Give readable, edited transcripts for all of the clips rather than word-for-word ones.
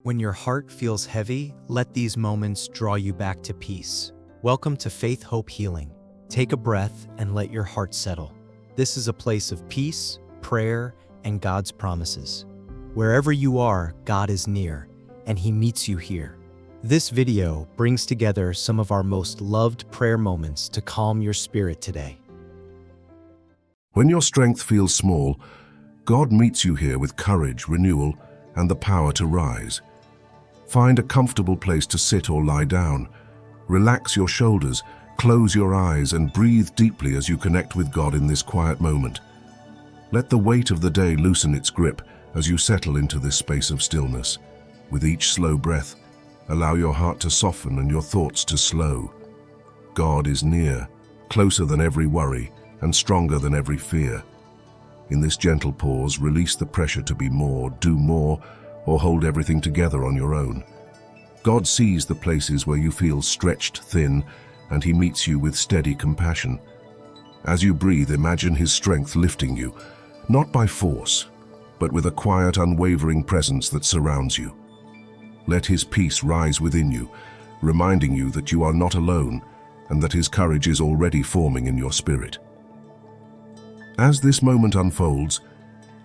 When your heart feels heavy, let these moments draw you back to peace. Welcome to Faith, Hope, Healing. Take a breath and let your heart settle. This is a place of peace, prayer, and God's promises. Wherever you are, God is near, and He meets you here. This video brings together some of our most loved prayer moments to calm your spirit today. When your strength feels small, God meets you here with courage, renewal, and the power to rise. Find a comfortable place to sit or lie down. Relax your shoulders, close your eyes, and breathe deeply as you connect with God in this quiet moment. Let the weight of the day loosen its grip as you settle into this space of stillness. With each slow breath, allow your heart to soften and your thoughts to slow. God is near, closer than every worry, and stronger than every fear. In this gentle pause, release the pressure to be more, do more, or hold everything together on your own. God sees the places where you feel stretched thin, and He meets you with steady compassion. As you breathe, imagine His strength lifting you, not by force, but with a quiet, unwavering presence that surrounds you. Let His peace rise within you, reminding you that you are not alone and that His courage is already forming in your spirit. As this moment unfolds,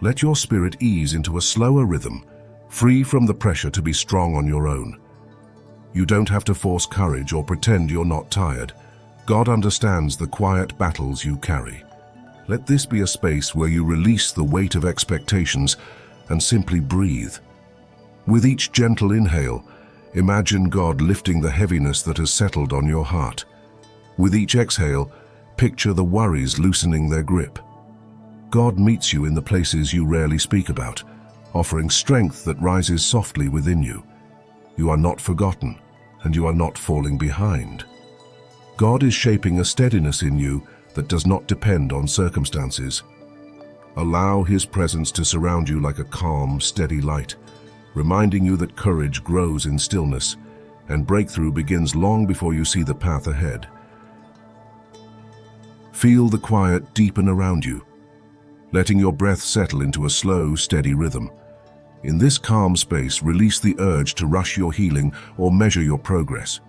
let your spirit ease into a slower rhythm, free from the pressure to be strong on your own. You don't have to force courage or pretend you're not tired. God understands the quiet battles you carry. Let this be a space where you release the weight of expectations and simply breathe. With each gentle inhale, imagine God lifting the heaviness that has settled on your heart. With each exhale, picture the worries loosening their grip. God meets you in the places you rarely speak about, offering strength that rises softly within you. You are not forgotten, and you are not falling behind. God is shaping a steadiness in you that does not depend on circumstances. Allow His presence to surround you like a calm, steady light, reminding you that courage grows in stillness, and breakthrough begins long before you see the path ahead. Feel the quiet deepen around you, letting your breath settle into a slow, steady rhythm. In this calm space, release the urge to rush your healing or measure your progress.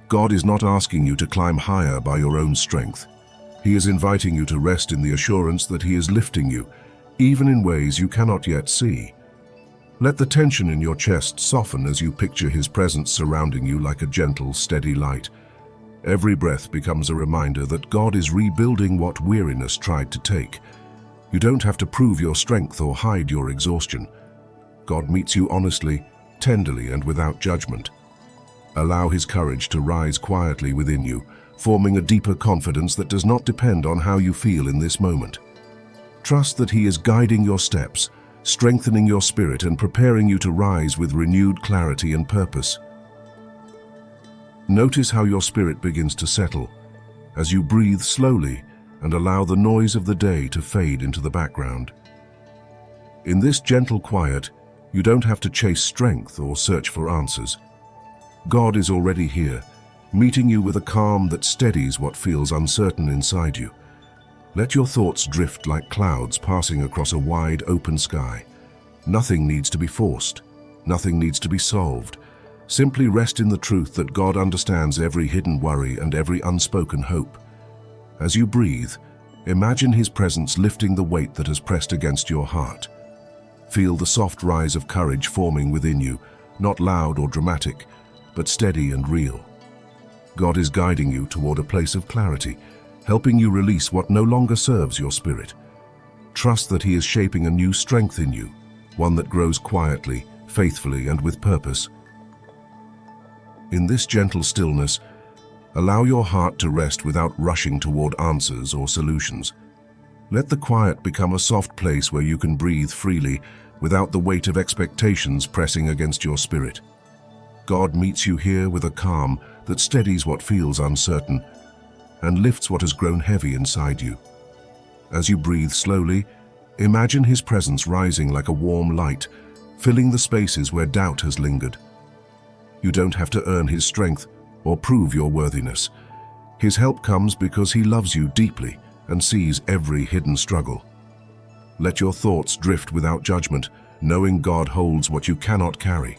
God is not asking you to climb higher by your own strength. He is inviting you to rest in the assurance that He is lifting you, even in ways you cannot yet see. Let the tension in your chest soften as you picture His presence surrounding you like a gentle, steady light. Every breath becomes a reminder that God is rebuilding what weariness tried to take. You don't have to prove your strength or hide your exhaustion. God meets you honestly, tenderly, and without judgment. Allow His courage to rise quietly within you, forming a deeper confidence that does not depend on how you feel in this moment. Trust that He is guiding your steps, strengthening your spirit, and preparing you to rise with renewed clarity and purpose. Notice how your spirit begins to settle as you breathe slowly and allow the noise of the day to fade into the background. In this gentle quiet, you don't have to chase strength or search for answers. God is already here, meeting you with a calm that steadies what feels uncertain inside you. Let your thoughts drift like clouds passing across a wide, open sky. Nothing needs to be forced. Nothing needs to be solved. Simply rest in the truth that God understands every hidden worry and every unspoken hope. As you breathe, imagine His presence lifting the weight that has pressed against your heart. Feel the soft rise of courage forming within you, not loud or dramatic, but steady and real. God is guiding you toward a place of clarity, helping you release what no longer serves your spirit. Trust that He is shaping a new strength in you, one that grows quietly, faithfully, and with purpose. In this gentle stillness, allow your heart to rest without rushing toward answers or solutions. Let the quiet become a soft place where you can breathe freely without the weight of expectations pressing against your spirit. God meets you here with a calm that steadies what feels uncertain and lifts what has grown heavy inside you. As you breathe slowly, imagine His presence rising like a warm light, filling the spaces where doubt has lingered. You don't have to earn His strength or prove your worthiness. His help comes because He loves you deeply and sees every hidden struggle. Let your thoughts drift without judgment, knowing God holds what you cannot carry.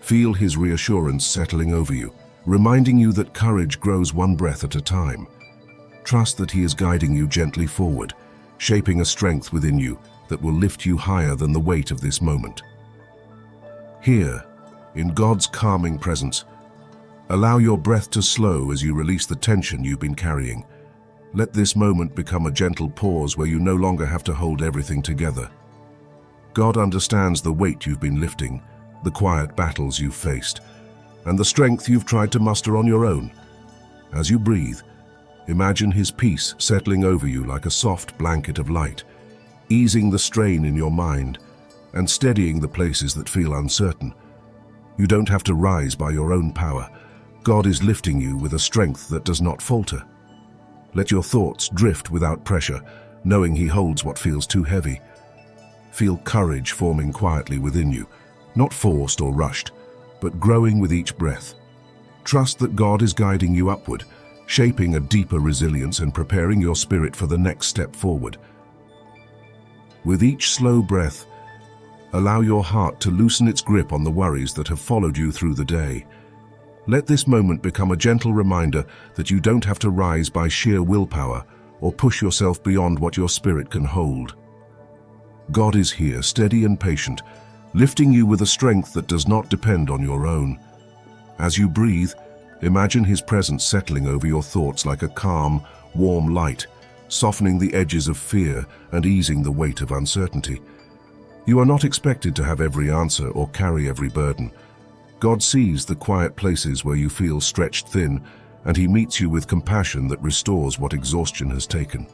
Feel his reassurance settling over you, reminding you that courage grows one breath at a time. Trust that he is guiding you gently forward, shaping a strength within you that will lift you higher than the weight of this moment. Here, in God's calming presence, allow your breath to slow as you release the tension you've been carrying. Let this moment become a gentle pause where you no longer have to hold everything together. God understands the weight you've been lifting, the quiet battles you've faced, and the strength you've tried to muster on your own. As you breathe, imagine his peace settling over you like a soft blanket of light, easing the strain in your mind and steadying the places that feel uncertain. You don't have to rise by your own power. God is lifting you with a strength that does not falter. Let your thoughts drift without pressure, knowing he holds what feels too heavy. Feel courage forming quietly within you, not forced or rushed, but growing with each breath. Trust that God is guiding you upward, shaping a deeper resilience and preparing your spirit for the next step forward. With each slow breath, allow your heart to loosen its grip on the worries that have followed you through the day. Let this moment become a gentle reminder that you don't have to rise by sheer willpower or push yourself beyond what your spirit can hold. God is here, steady and patient, lifting you with a strength that does not depend on your own. As you breathe, imagine his presence settling over your thoughts like a calm, warm light, softening the edges of fear and easing the weight of uncertainty. You are not expected to have every answer or carry every burden. God sees the quiet places where you feel stretched thin, and he meets you with compassion that restores what exhaustion has taken.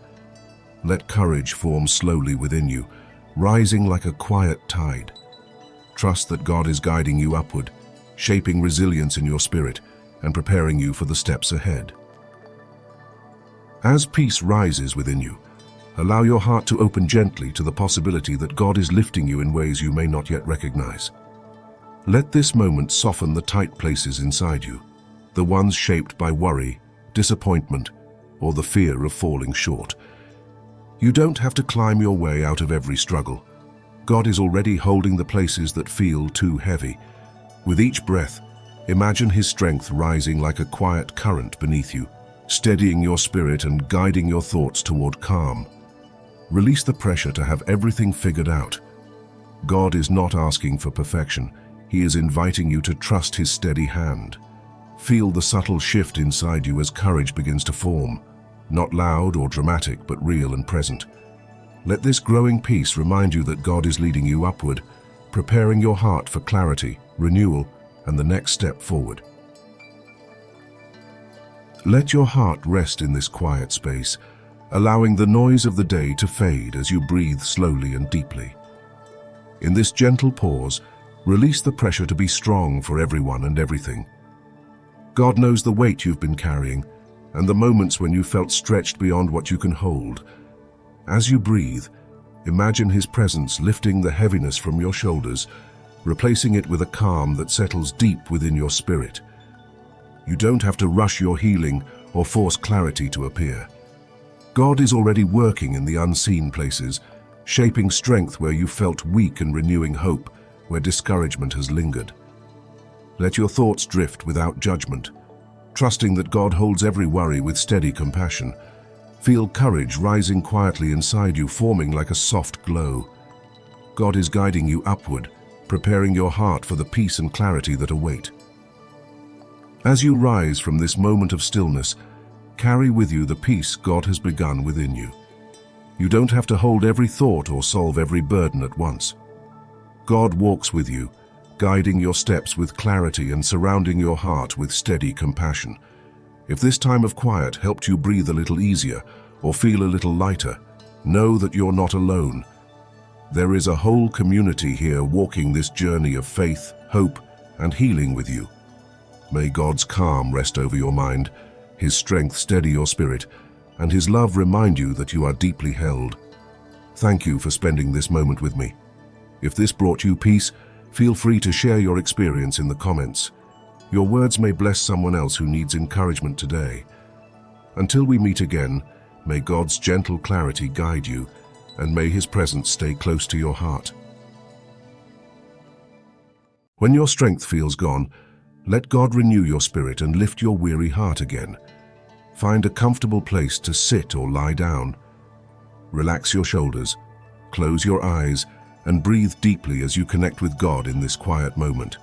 Let courage form slowly within you, rising like a quiet tide. Trust that God is guiding you upward, shaping resilience in your spirit and preparing you for the steps ahead. As peace rises within you, allow your heart to open gently to the possibility that God is lifting you in ways you may not yet recognize. Let this moment soften the tight places inside you, the ones shaped by worry, disappointment, or the fear of falling short. You don't have to climb your way out of every struggle. God is already holding the places that feel too heavy. With each breath, imagine his strength rising like a quiet current beneath you, steadying your spirit and guiding your thoughts toward calm. Release the pressure to have everything figured out. God is not asking for perfection. He is inviting you to trust his steady hand. Feel the subtle shift inside you as courage begins to form, not loud or dramatic, but real and present. Let this growing peace remind you that God is leading you upward, preparing your heart for clarity, renewal, and the next step forward. Let your heart rest in this quiet space, allowing the noise of the day to fade as you breathe slowly and deeply. In this gentle pause, release the pressure to be strong for everyone and everything. God knows the weight you've been carrying and the moments when you felt stretched beyond what you can hold. As you breathe, imagine his presence lifting the heaviness from your shoulders, replacing it with a calm that settles deep within your spirit. You don't have to rush your healing or force clarity to appear. God is already working in the unseen places, shaping strength where you felt weak and renewing hope where discouragement has lingered. Let your thoughts drift without judgment, trusting that God holds every worry with steady compassion. Feel courage rising quietly inside you, forming like a soft glow. God is guiding you upward, preparing your heart for the peace and clarity that await. As you rise from this moment of stillness, carry with you the peace God has begun within you. You don't have to hold every thought or solve every burden at once. God walks with you, guiding your steps with clarity and surrounding your heart with steady compassion. If this time of quiet helped you breathe a little easier or feel a little lighter, know that you're not alone. There is a whole community here walking this journey of faith, hope, and healing with you. May God's calm rest over your mind, his strength steady your spirit, and his love remind you that you are deeply held. Thank you for spending this moment with me. If this brought you peace, feel free to share your experience in the comments. Your words may bless someone else who needs encouragement today. Until we meet again, may God's gentle clarity guide you, and may his presence stay close to your heart. When your strength feels gone, let God renew your spirit and lift your weary heart again. Find a comfortable place to sit or lie down. Relax your shoulders, close your eyes, and breathe deeply as you connect with God in this quiet moment.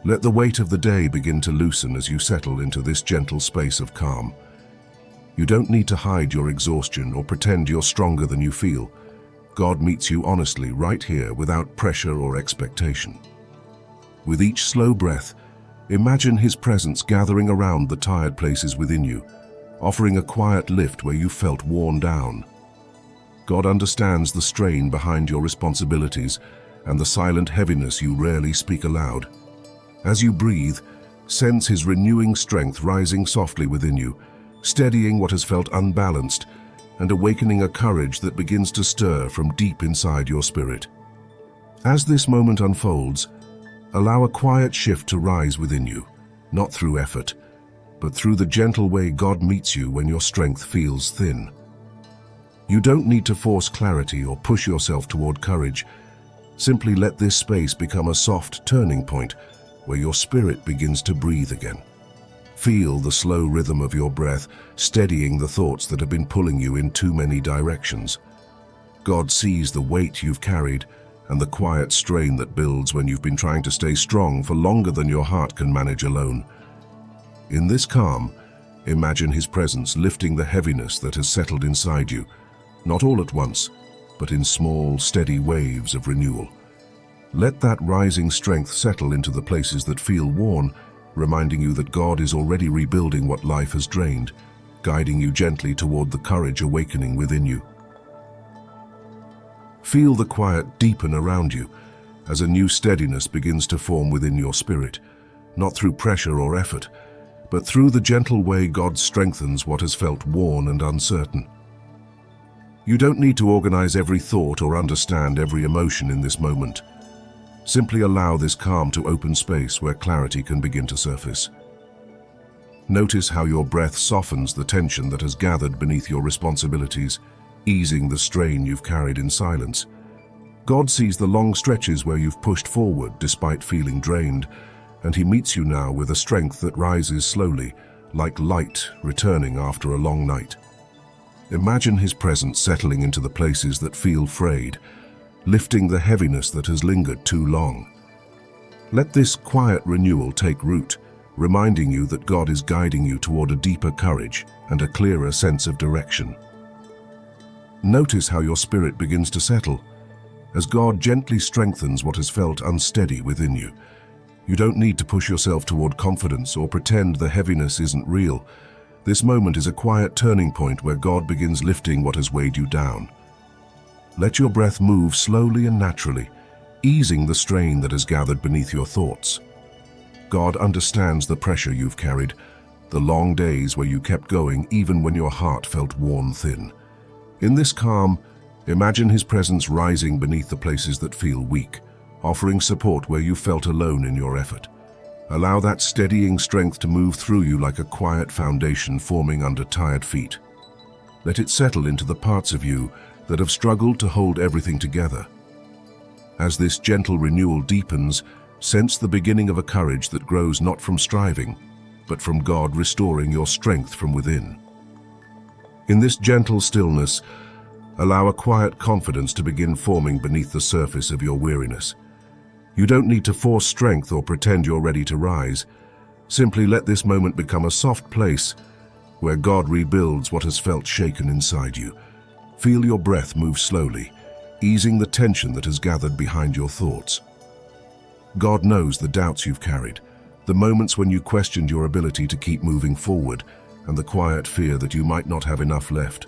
Let the weight of the day begin to loosen as you settle into this gentle space of calm. You don't need to hide your exhaustion or pretend you're stronger than you feel. God meets you honestly right here without pressure or expectation. With each slow breath, imagine His presence gathering around the tired places within you, offering a quiet lift where you felt worn down. God understands the strain behind your responsibilities and the silent heaviness you rarely speak aloud. As you breathe, sense His renewing strength rising softly within you, steadying what has felt unbalanced and awakening a courage that begins to stir from deep inside your spirit. As this moment unfolds, allow a quiet shift to rise within you, not through effort, but through the gentle way God meets you when your strength feels thin. You don't need to force clarity or push yourself toward courage. Simply let this space become a soft turning point where your spirit begins to breathe again. Feel the slow rhythm of your breath, steadying the thoughts that have been pulling you in too many directions. God sees the weight you've carried and the quiet strain that builds when you've been trying to stay strong for longer than your heart can manage alone. In this calm, imagine His presence lifting the heaviness that has settled inside you, not all at once, but in small, steady waves of renewal. Let that rising strength settle into the places that feel worn, reminding you that God is already rebuilding what life has drained, guiding you gently toward the courage awakening within you. Feel the quiet deepen around you as a new steadiness begins to form within your spirit, not through pressure or effort, but through the gentle way God strengthens what has felt worn and uncertain. You don't need to organize every thought or understand every emotion in this moment. Simply allow this calm to open space where clarity can begin to surface. Notice how your breath softens the tension that has gathered beneath your responsibilities, easing the strain you've carried in silence. God sees the long stretches where you've pushed forward despite feeling drained, and He meets you now with a strength that rises slowly, like light returning after a long night. Imagine His presence settling into the places that feel frayed, lifting the heaviness that has lingered too long. Let this quiet renewal take root, reminding you that God is guiding you toward a deeper courage and a clearer sense of direction. Notice how your spirit begins to settle, as God gently strengthens what has felt unsteady within you. You don't need to push yourself toward confidence or pretend the heaviness isn't real. This moment is a quiet turning point where God begins lifting what has weighed you down. Let your breath move slowly and naturally, easing the strain that has gathered beneath your thoughts. God understands the pressure you've carried, the long days where you kept going even when your heart felt worn thin. In this calm, imagine His presence rising beneath the places that feel weak, offering support where you felt alone in your effort. Allow that steadying strength to move through you like a quiet foundation forming under tired feet. Let it settle into the parts of you that have struggled to hold everything together. As this gentle renewal deepens, sense the beginning of a courage that grows not from striving, but from God restoring your strength from within. In this gentle stillness, allow a quiet confidence to begin forming beneath the surface of your weariness. You don't need to force strength or pretend you're ready to rise. Simply let this moment become a soft place where God rebuilds what has felt shaken inside you. Feel your breath move slowly, easing the tension that has gathered behind your thoughts. God knows the doubts you've carried, the moments when you questioned your ability to keep moving forward, and the quiet fear that you might not have enough left.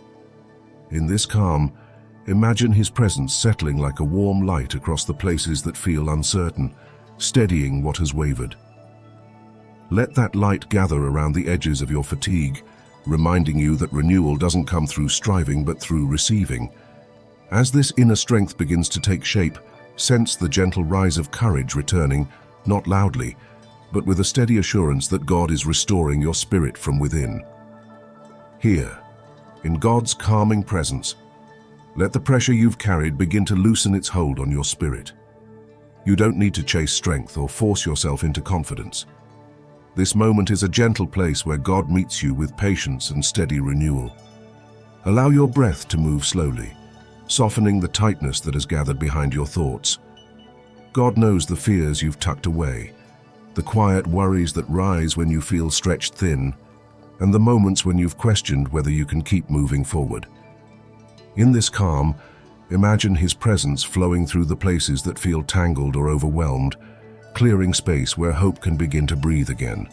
In this calm, imagine His presence settling like a warm light across the places that feel uncertain, steadying what has wavered. Let that light gather around the edges of your fatigue, reminding you that renewal doesn't come through striving but through receiving. As this inner strength begins to take shape, sense the gentle rise of courage returning, not loudly, but with a steady assurance that God is restoring your spirit from within. Here, in God's calming presence, let the pressure you've carried begin to loosen its hold on your spirit. You don't need to chase strength or force yourself into confidence. This moment is a gentle place where God meets you with patience and steady renewal. Allow your breath to move slowly, softening the tightness that has gathered behind your thoughts. God knows the fears you've tucked away, the quiet worries that rise when you feel stretched thin, and the moments when you've questioned whether you can keep moving forward. In this calm, imagine His presence flowing through the places that feel tangled or overwhelmed, clearing space where hope can begin to breathe again.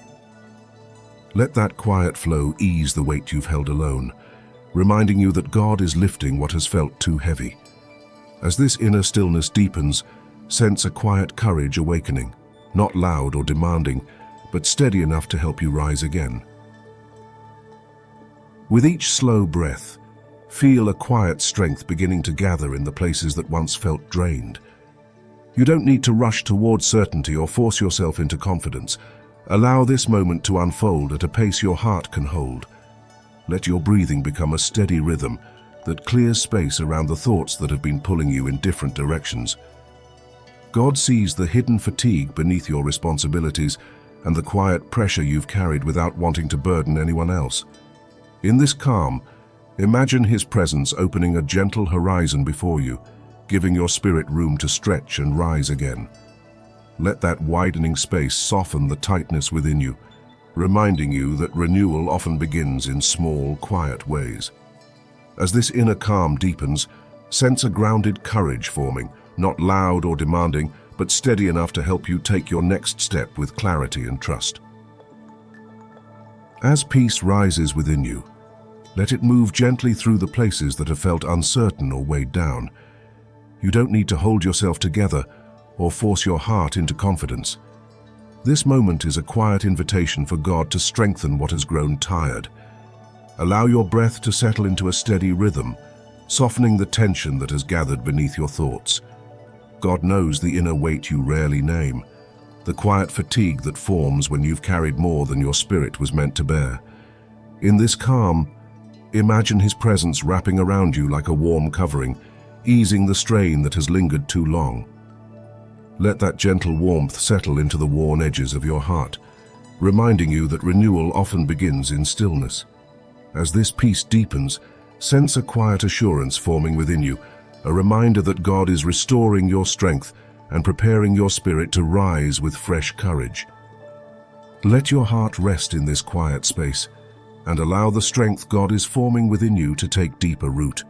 Let that quiet flow ease the weight you've held alone, reminding you that God is lifting what has felt too heavy. As this inner stillness deepens, sense a quiet courage awakening, not loud or demanding, but steady enough to help you rise again. With each slow breath, feel a quiet strength beginning to gather in the places that once felt drained. You don't need to rush towards certainty or force yourself into confidence. Allow this moment to unfold at a pace your heart can hold. Let your breathing become a steady rhythm that clears space around the thoughts that have been pulling you in different directions. God sees the hidden fatigue beneath your responsibilities and the quiet pressure you've carried without wanting to burden anyone else. In this calm, imagine His presence opening a gentle horizon before you, giving your spirit room to stretch and rise again. Let that widening space soften the tightness within you, reminding you that renewal often begins in small, quiet ways. As this inner calm deepens, sense a grounded courage forming, not loud or demanding, but steady enough to help you take your next step with clarity and trust. As peace rises within you, let it move gently through the places that have felt uncertain or weighed down. You don't need to hold yourself together or force your heart into confidence. This moment is a quiet invitation for God to strengthen what has grown tired. Allow your breath to settle into a steady rhythm, softening the tension that has gathered beneath your thoughts. God knows the inner weight you rarely name, the quiet fatigue that forms when you've carried more than your spirit was meant to bear. In this calm, imagine His presence wrapping around you like a warm covering, easing the strain that has lingered too long. Let that gentle warmth settle into the worn edges of your heart, reminding you that renewal often begins in stillness. As this peace deepens, sense a quiet assurance forming within you, a reminder that God is restoring your strength and preparing your spirit to rise with fresh courage. Let your heart rest in this quiet space and allow the strength God is forming within you to take deeper root.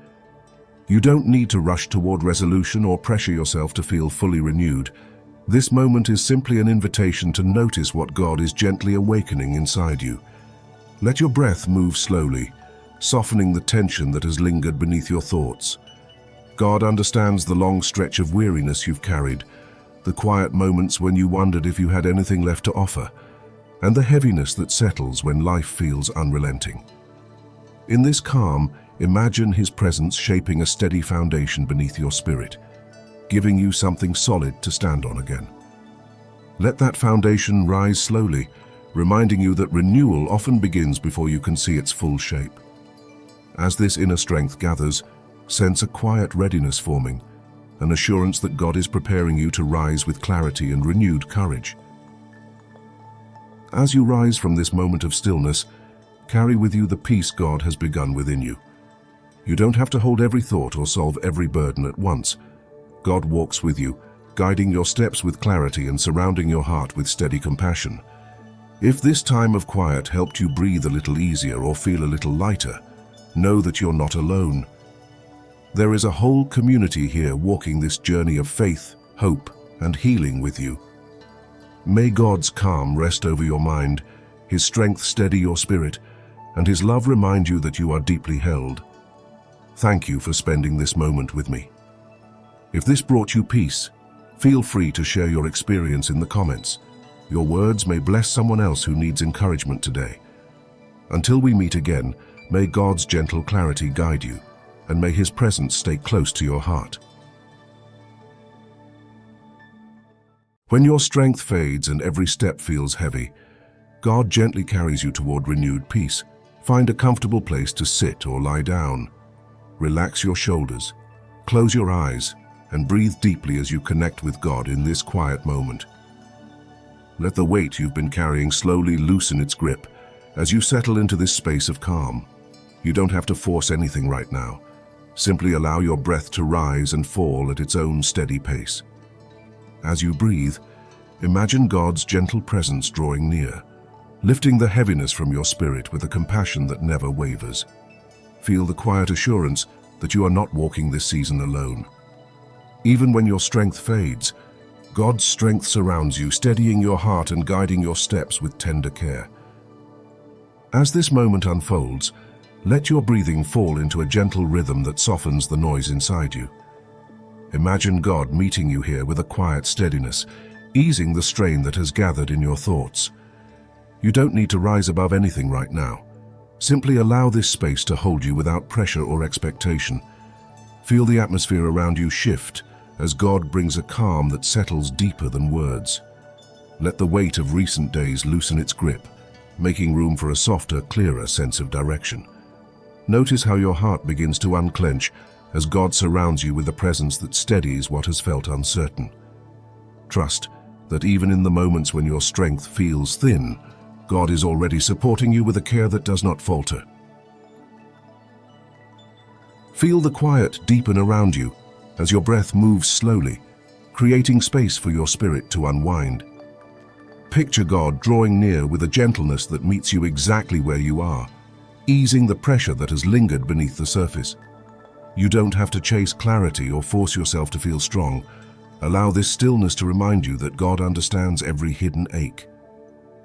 You don't need to rush toward resolution or pressure yourself to feel fully renewed. This moment is simply an invitation to notice what God is gently awakening inside you. Let your breath move slowly, softening the tension that has lingered beneath your thoughts. God understands the long stretch of weariness you've carried, the quiet moments when you wondered if you had anything left to offer, and the heaviness that settles when life feels unrelenting. In this calm, imagine His presence shaping a steady foundation beneath your spirit, giving you something solid to stand on again. Let that foundation rise slowly, reminding you that renewal often begins before you can see its full shape. As this inner strength gathers, sense a quiet readiness forming, an assurance that God is preparing you to rise with clarity and renewed courage. As you rise from this moment of stillness, carry with you the peace God has begun within you. You don't have to hold every thought or solve every burden at once. God walks with you, guiding your steps with clarity and surrounding your heart with steady compassion. If this time of quiet helped you breathe a little easier or feel a little lighter, know that you're not alone. There is a whole community here walking this journey of faith, hope, and healing with you. May God's calm rest over your mind, His strength steady your spirit, and His love remind you that you are deeply held. Thank you for spending this moment with me. If this brought you peace, feel free to share your experience in the comments. Your words may bless someone else who needs encouragement today. Until we meet again, may God's gentle clarity guide you, and may His presence stay close to your heart. When your strength fades and every step feels heavy, God gently carries you toward renewed peace. Find a comfortable place to sit or lie down. Relax your shoulders, close your eyes, and breathe deeply as you connect with God in this quiet moment. Let the weight you've been carrying slowly loosen its grip as you settle into this space of calm. You don't have to force anything right now. Simply allow your breath to rise and fall at its own steady pace. As you breathe, imagine God's gentle presence drawing near, lifting the heaviness from your spirit with a compassion that never wavers. Feel the quiet assurance that you are not walking this season alone. Even when your strength fades, God's strength surrounds you, steadying your heart and guiding your steps with tender care. As this moment unfolds, let your breathing fall into a gentle rhythm that softens the noise inside you. Imagine God meeting you here with a quiet steadiness, easing the strain that has gathered in your thoughts. You don't need to rise above anything right now. Simply allow this space to hold you without pressure or expectation. Feel the atmosphere around you shift as God brings a calm that settles deeper than words. Let the weight of recent days loosen its grip, making room for a softer, clearer sense of direction. Notice how your heart begins to unclench as God surrounds you with a presence that steadies what has felt uncertain. Trust that even in the moments when your strength feels thin, God is already supporting you with a care that does not falter. Feel the quiet deepen around you as your breath moves slowly, creating space for your spirit to unwind. Picture God drawing near with a gentleness that meets you exactly where you are, easing the pressure that has lingered beneath the surface. You don't have to chase clarity or force yourself to feel strong. Allow this stillness to remind you that God understands every hidden ache.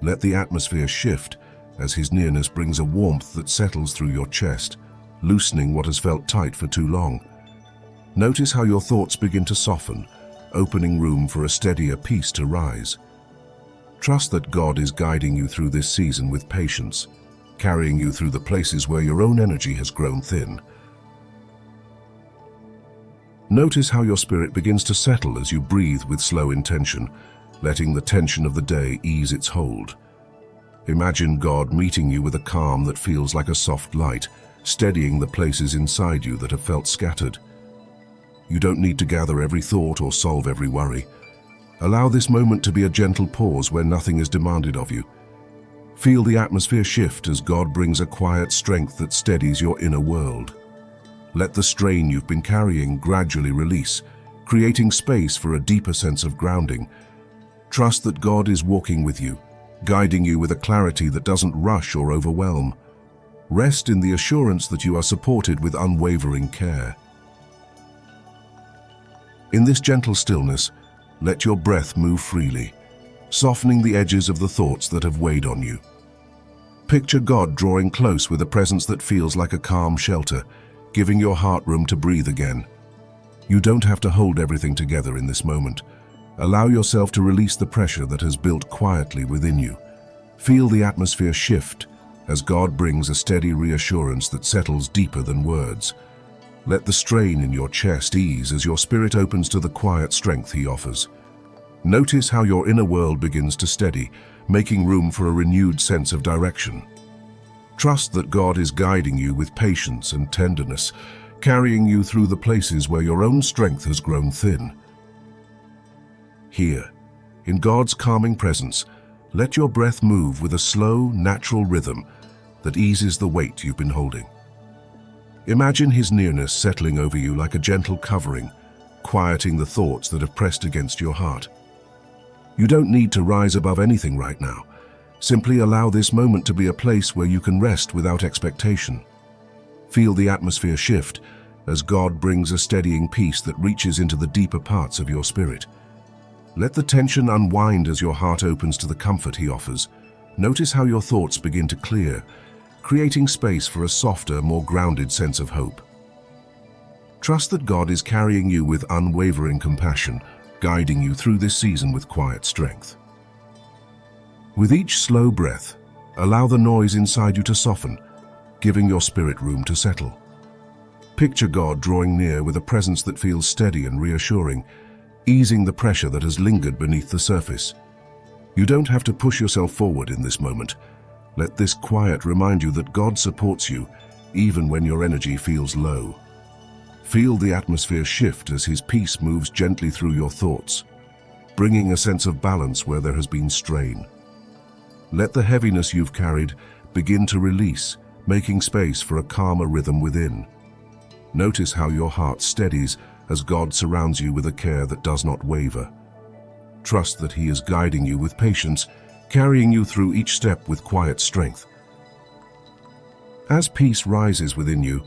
Let the atmosphere shift as His nearness brings a warmth that settles through your chest, loosening what has felt tight for too long. Notice how your thoughts begin to soften, opening room for a steadier peace to rise. Trust that God is guiding you through this season with patience, carrying you through the places where your own energy has grown thin. Notice how your spirit begins to settle as you breathe with slow intention, letting the tension of the day ease its hold. Imagine God meeting you with a calm that feels like a soft light, steadying the places inside you that have felt scattered. You don't need to gather every thought or solve every worry. Allow this moment to be a gentle pause where nothing is demanded of you. Feel the atmosphere shift as God brings a quiet strength that steadies your inner world. Let the strain you've been carrying gradually release, creating space for a deeper sense of grounding. Trust that God is walking with you, guiding you with a clarity that doesn't rush or overwhelm. Rest in the assurance that you are supported with unwavering care. In this gentle stillness, let your breath move freely, softening the edges of the thoughts that have weighed on you. Picture God drawing close with a presence that feels like a calm shelter, giving your heart room to breathe again. You don't have to hold everything together in this moment. Allow yourself to release the pressure that has built quietly within you. Feel the atmosphere shift as God brings a steady reassurance that settles deeper than words. Let the strain in your chest ease as your spirit opens to the quiet strength He offers. Notice how your inner world begins to steady, making room for a renewed sense of direction. Trust that God is guiding you with patience and tenderness, carrying you through the places where your own strength has grown thin. Here, in God's calming presence, let your breath move with a slow, natural rhythm that eases the weight you've been holding. Imagine His nearness settling over you like a gentle covering, quieting the thoughts that have pressed against your heart. You don't need to rise above anything right now. Simply allow this moment to be a place where you can rest without expectation. Feel the atmosphere shift as God brings a steadying peace that reaches into the deeper parts of your spirit. Let the tension unwind as your heart opens to the comfort He offers. Notice how your thoughts begin to clear, creating space for a softer, more grounded sense of hope. Trust that God is carrying you with unwavering compassion, guiding you through this season with quiet strength. With each slow breath, allow the noise inside you to soften, giving your spirit room to settle. Picture God drawing near with a presence that feels steady and reassuring, easing the pressure that has lingered beneath the surface. You don't have to push yourself forward in this moment. Let this quiet remind you that God supports you, even when your energy feels low. Feel the atmosphere shift as His peace moves gently through your thoughts, bringing a sense of balance where there has been strain. Let the heaviness you've carried begin to release, making space for a calmer rhythm within. Notice how your heart steadies as God surrounds you with a care that does not waver. Trust that He is guiding you with patience, carrying you through each step with quiet strength. As peace rises within you,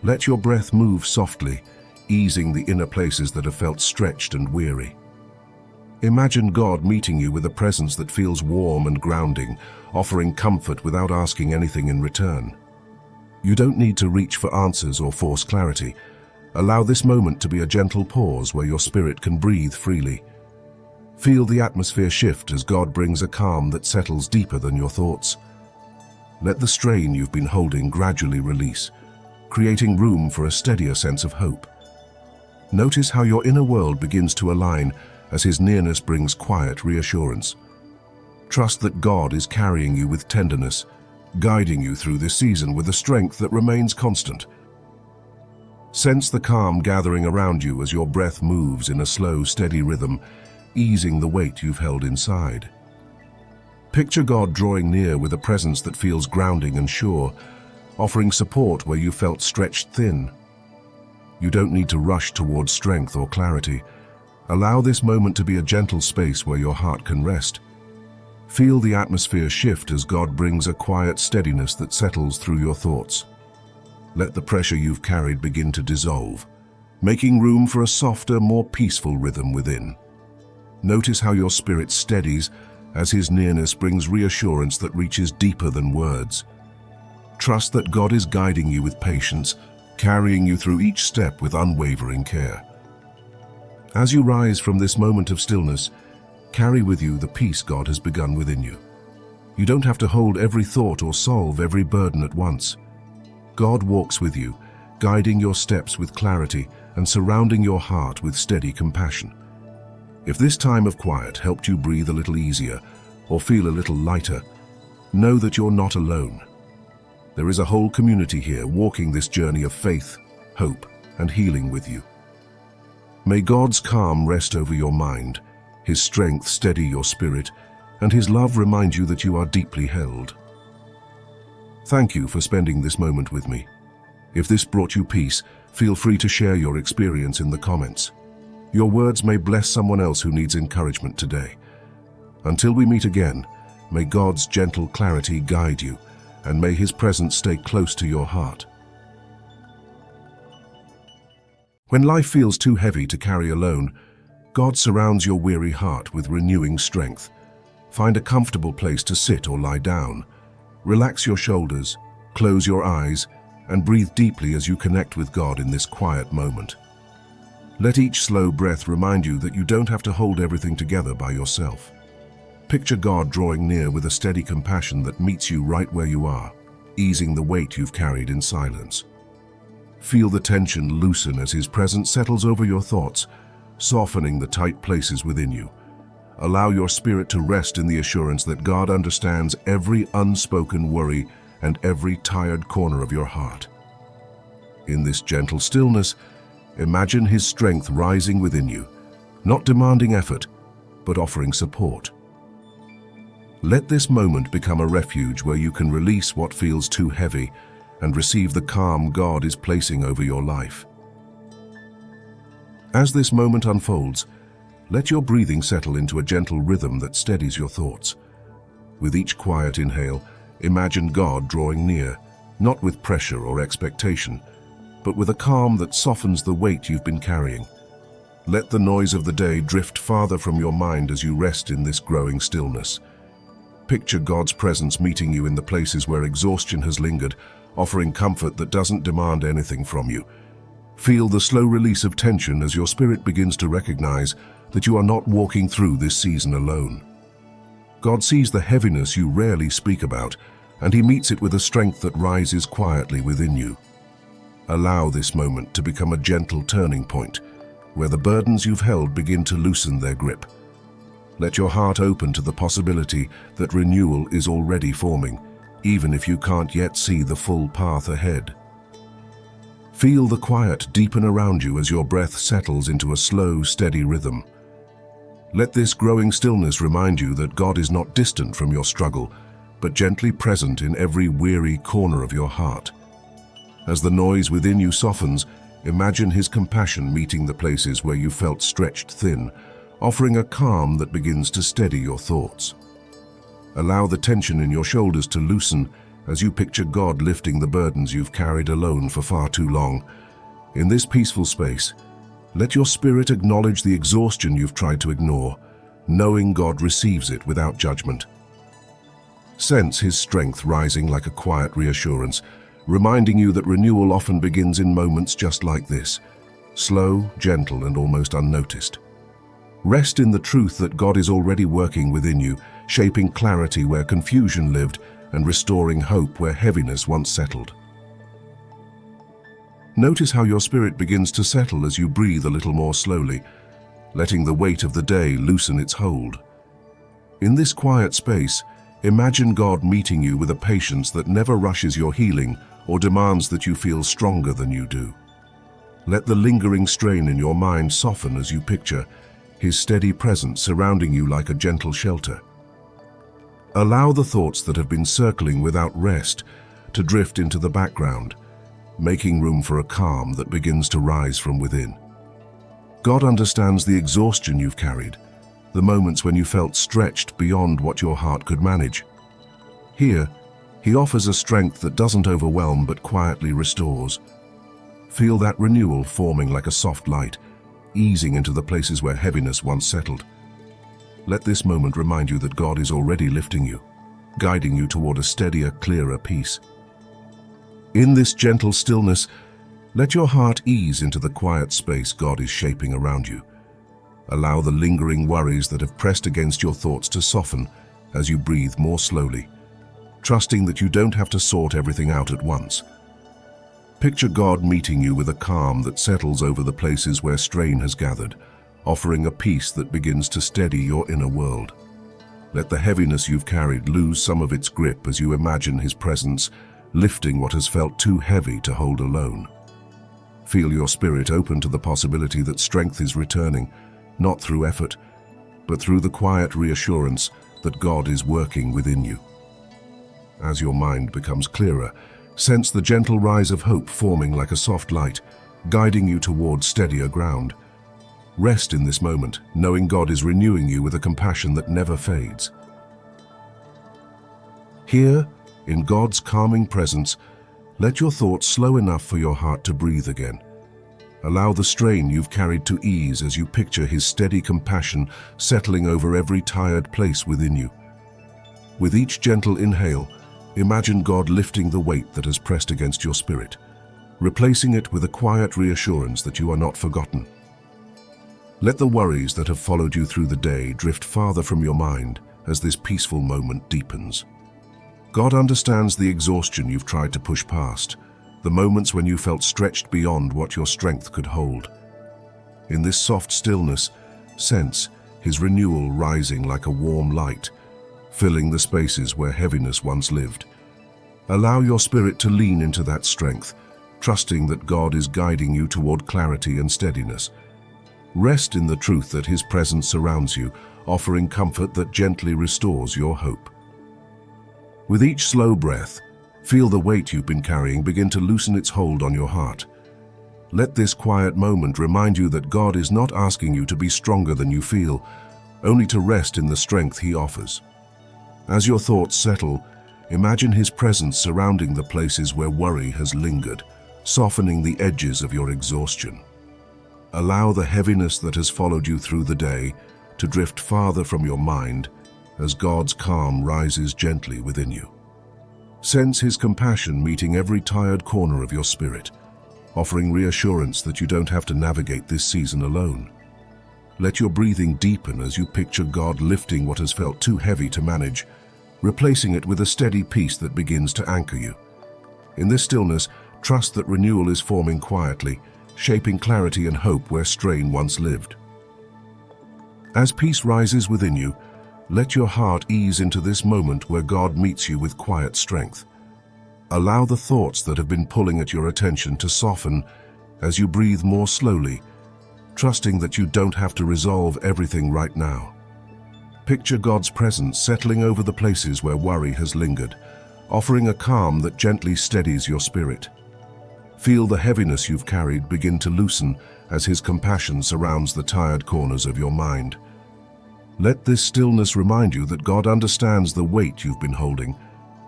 let your breath move softly, easing the inner places that have felt stretched and weary. Imagine God meeting you with a presence that feels warm and grounding, offering comfort without asking anything in return. You don't need to reach for answers or force clarity. Allow this moment to be a gentle pause where your spirit can breathe freely. Feel the atmosphere shift as God brings a calm that settles deeper than your thoughts. Let the strain you've been holding gradually release, creating room for a steadier sense of hope. Notice how your inner world begins to align as His nearness brings quiet reassurance. Trust that God is carrying you with tenderness, guiding you through this season with a strength that remains constant. Sense the calm gathering around you as your breath moves in a slow, steady rhythm, easing the weight you've held inside. Picture God drawing near with a presence that feels grounding and sure, offering support where you felt stretched thin. You don't need to rush towards strength or clarity. Allow this moment to be a gentle space where your heart can rest. Feel the atmosphere shift as God brings a quiet steadiness that settles through your thoughts. Let the pressure you've carried begin to dissolve, making room for a softer, more peaceful rhythm within. Notice how your spirit steadies as His nearness brings reassurance that reaches deeper than words. Trust that God is guiding you with patience, carrying you through each step with unwavering care. As you rise from this moment of stillness, carry with you the peace God has begun within you. You don't have to hold every thought or solve every burden at once. God walks with you, guiding your steps with clarity and surrounding your heart with steady compassion. If this time of quiet helped you breathe a little easier or feel a little lighter, know that you're not alone. There is a whole community here walking this journey of faith, hope, and healing with you. May God's calm rest over your mind, His strength steady your spirit, and His love remind you that you are deeply held. Thank you for spending this moment with me. If this brought you peace, feel free to share your experience in the comments. Your words may bless someone else who needs encouragement today. Until we meet again, may God's gentle clarity guide you, and may His presence stay close to your heart. When life feels too heavy to carry alone, God surrounds your weary heart with renewing strength. Find a comfortable place to sit or lie down. Relax your shoulders, close your eyes, and breathe deeply as you connect with God in this quiet moment. Let each slow breath remind you that you don't have to hold everything together by yourself. Picture God drawing near with a steady compassion that meets you right where you are, easing the weight you've carried in silence. Feel the tension loosen as His presence settles over your thoughts, softening the tight places within you. Allow your spirit to rest in the assurance that God understands every unspoken worry and every tired corner of your heart. In this gentle stillness, imagine His strength rising within you, not demanding effort, but offering support. Let this moment become a refuge where you can release what feels too heavy and receive the calm God is placing over your life. As this moment unfolds, let your breathing settle into a gentle rhythm that steadies your thoughts. With each quiet inhale, imagine God drawing near, not with pressure or expectation, but with a calm that softens the weight you've been carrying. Let the noise of the day drift farther from your mind as you rest in this growing stillness. Picture God's presence meeting you in the places where exhaustion has lingered, offering comfort that doesn't demand anything from you. Feel the slow release of tension as your spirit begins to recognize that you are not walking through this season alone. God sees the heaviness you rarely speak about, and He meets it with a strength that rises quietly within you. Allow this moment to become a gentle turning point, where the burdens you've held begin to loosen their grip. Let your heart open to the possibility that renewal is already forming, even if you can't yet see the full path ahead. Feel the quiet deepen around you as your breath settles into a slow, steady rhythm. Let this growing stillness remind you that God is not distant from your struggle, but gently present in every weary corner of your heart. As the noise within you softens, imagine His compassion meeting the places where you felt stretched thin, offering a calm that begins to steady your thoughts. Allow the tension in your shoulders to loosen as you picture God lifting the burdens you've carried alone for far too long. In this peaceful space, let your spirit acknowledge the exhaustion you've tried to ignore, knowing God receives it without judgment. Sense His strength rising like a quiet reassurance, reminding you that renewal often begins in moments just like this, slow, gentle, and almost unnoticed. Rest in the truth that God is already working within you, shaping clarity where confusion lived and restoring hope where heaviness once settled. Notice how your spirit begins to settle as you breathe a little more slowly, letting the weight of the day loosen its hold. In this quiet space, imagine God meeting you with a patience that never rushes your healing or demands that you feel stronger than you do. Let the lingering strain in your mind soften as you picture His steady presence surrounding you like a gentle shelter. Allow the thoughts that have been circling without rest to drift into the background, making room for a calm that begins to rise from within. God understands the exhaustion you've carried, the moments when you felt stretched beyond what your heart could manage. Here, He offers a strength that doesn't overwhelm but quietly restores. Feel that renewal forming like a soft light, easing into the places where heaviness once settled. Let this moment remind you that God is already lifting you, guiding you toward a steadier, clearer peace. In this gentle stillness, let your heart ease into the quiet space God is shaping around you. Allow the lingering worries that have pressed against your thoughts to soften as you breathe more slowly, trusting that you don't have to sort everything out at once. Picture God meeting you with a calm that settles over the places where strain has gathered, offering a peace that begins to steady your inner world. Let the heaviness you've carried lose some of its grip as you imagine His presence, lifting what has felt too heavy to hold alone. Feel your spirit open to the possibility that strength is returning, not through effort, but through the quiet reassurance that God is working within you. As your mind becomes clearer, sense the gentle rise of hope forming like a soft light, guiding you towards steadier ground. Rest in this moment, knowing God is renewing you with a compassion that never fades. Here, in God's calming presence, let your thoughts slow enough for your heart to breathe again. Allow the strain you've carried to ease as you picture His steady compassion settling over every tired place within you. With each gentle inhale, imagine God lifting the weight that has pressed against your spirit, replacing it with a quiet reassurance that you are not forgotten. Let the worries that have followed you through the day drift farther from your mind as this peaceful moment deepens. God understands the exhaustion you've tried to push past, the moments when you felt stretched beyond what your strength could hold. In this soft stillness, sense His renewal rising like a warm light, filling the spaces where heaviness once lived. Allow your spirit to lean into that strength, trusting that God is guiding you toward clarity and steadiness. Rest in the truth that His presence surrounds you, offering comfort that gently restores your hope. With each slow breath, feel the weight you've been carrying begin to loosen its hold on your heart. Let this quiet moment remind you that God is not asking you to be stronger than you feel, only to rest in the strength He offers. As your thoughts settle, imagine His presence surrounding the places where worry has lingered, softening the edges of your exhaustion. Allow the heaviness that has followed you through the day to drift farther from your mind as God's calm rises gently within you. Sense His compassion meeting every tired corner of your spirit, offering reassurance that you don't have to navigate this season alone. Let your breathing deepen as you picture God lifting what has felt too heavy to manage, replacing it with a steady peace that begins to anchor you. In this stillness, trust that renewal is forming quietly, shaping clarity and hope where strain once lived. As peace rises within you, let your heart ease into this moment where God meets you with quiet strength. Allow the thoughts that have been pulling at your attention to soften as you breathe more slowly, trusting that you don't have to resolve everything right now. Picture God's presence settling over the places where worry has lingered, offering a calm that gently steadies your spirit. Feel the heaviness you've carried begin to loosen as His compassion surrounds the tired corners of your mind. Let this stillness remind you that God understands the weight you've been holding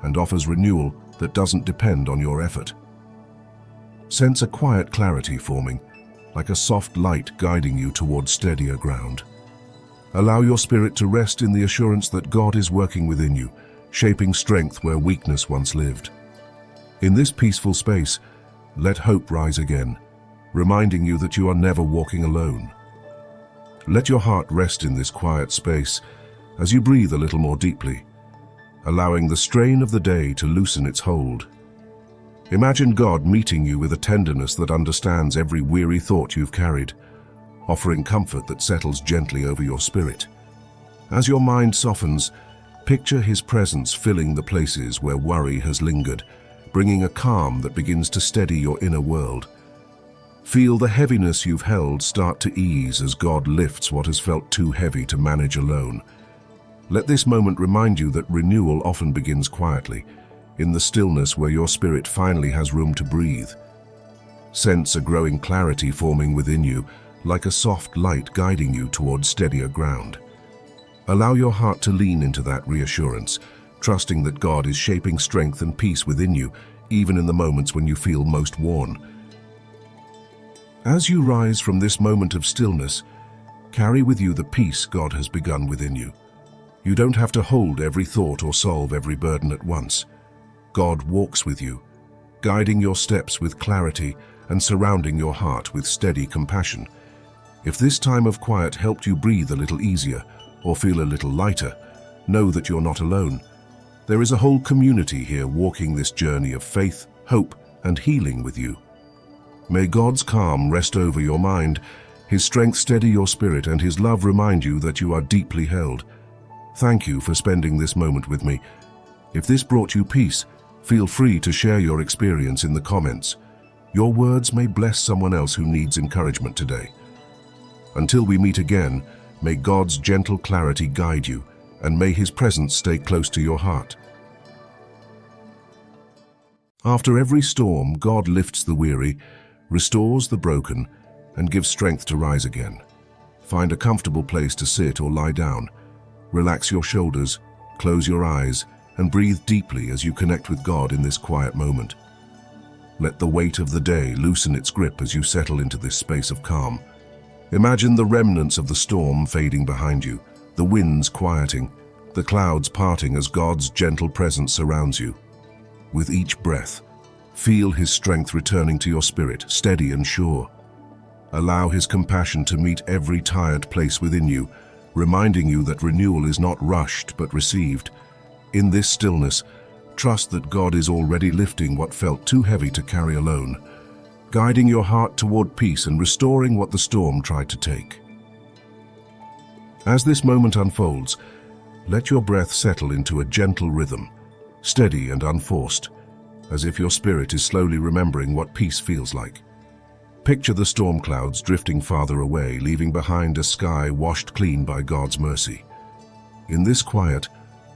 and offers renewal that doesn't depend on your effort. Sense a quiet clarity forming, like a soft light guiding you toward steadier ground. Allow your spirit to rest in the assurance that God is working within you, shaping strength where weakness once lived. In this peaceful space, let hope rise again, reminding you that you are never walking alone. Let your heart rest in this quiet space as you breathe a little more deeply, allowing the strain of the day to loosen its hold. Imagine God meeting you with a tenderness that understands every weary thought you've carried, offering comfort that settles gently over your spirit. As your mind softens, picture His presence filling the places where worry has lingered, bringing a calm that begins to steady your inner world. Feel the heaviness you've held start to ease as God lifts what has felt too heavy to manage alone. Let this moment remind you that renewal often begins quietly, in the stillness where your spirit finally has room to breathe. Sense a growing clarity forming within you, like a soft light guiding you towards steadier ground. Allow your heart to lean into that reassurance, trusting that God is shaping strength and peace within you, even in the moments when you feel most worn. As you rise from this moment of stillness, carry with you the peace God has begun within you. You don't have to hold every thought or solve every burden at once. God walks with you, guiding your steps with clarity and surrounding your heart with steady compassion. If this time of quiet helped you breathe a little easier or feel a little lighter, know that you're not alone. There is a whole community here walking this journey of faith, hope, and healing with you. May God's calm rest over your mind, His strength steady your spirit, and His love remind you that you are deeply held. Thank you for spending this moment with me. If this brought you peace, feel free to share your experience in the comments. Your words may bless someone else who needs encouragement today. Until we meet again, may God's gentle clarity guide you, and may His presence stay close to your heart. After every storm, God lifts the weary, restores the broken, and gives strength to rise again. Find a comfortable place to sit or lie down. Relax your shoulders, close your eyes, and breathe deeply as you connect with God in this quiet moment. Let the weight of the day loosen its grip as you settle into this space of calm. Imagine the remnants of the storm fading behind you, the winds quieting, the clouds parting as God's gentle presence surrounds you. With each breath, feel His strength returning to your spirit, steady and sure. Allow His compassion to meet every tired place within you, reminding you that renewal is not rushed but received. In this stillness, trust that God is already lifting what felt too heavy to carry alone, guiding your heart toward peace and restoring what the storm tried to take. As this moment unfolds, let your breath settle into a gentle rhythm, steady and unforced, as if your spirit is slowly remembering what peace feels like. Picture the storm clouds drifting farther away, leaving behind a sky washed clean by God's mercy. In this quiet,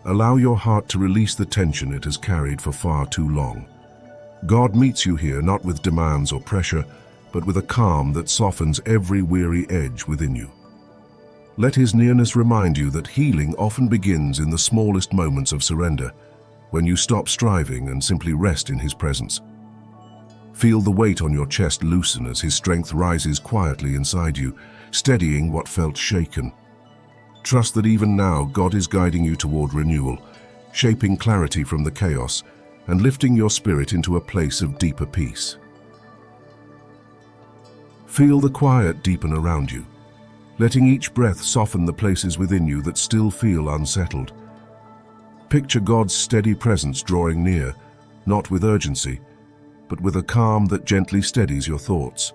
allow your heart to release the tension it has carried for far too long. God meets you here not with demands or pressure, but with a calm that softens every weary edge within you. Let His nearness remind you that healing often begins in the smallest moments of surrender, when you stop striving and simply rest in His presence. Feel the weight on your chest loosen as His strength rises quietly inside you, steadying what felt shaken. Trust that even now God is guiding you toward renewal, shaping clarity from the chaos, and lifting your spirit into a place of deeper peace. Feel the quiet deepen around you, letting each breath soften the places within you that still feel unsettled. Picture God's steady presence drawing near, not with urgency, but with a calm that gently steadies your thoughts.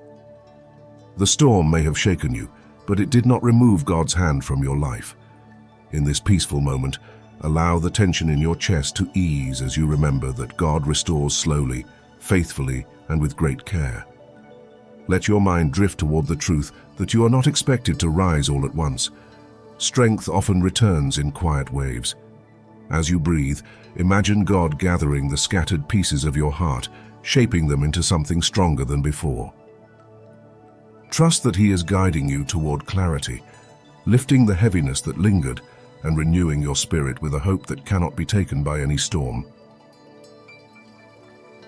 The storm may have shaken you, but it did not remove God's hand from your life. In this peaceful moment, allow the tension in your chest to ease as you remember that God restores slowly, faithfully, and with great care. Let your mind drift toward the truth that you are not expected to rise all at once. Strength often returns in quiet waves. As you breathe, imagine God gathering the scattered pieces of your heart, shaping them into something stronger than before. Trust that He is guiding you toward clarity, lifting the heaviness that lingered and renewing your spirit with a hope that cannot be taken by any storm.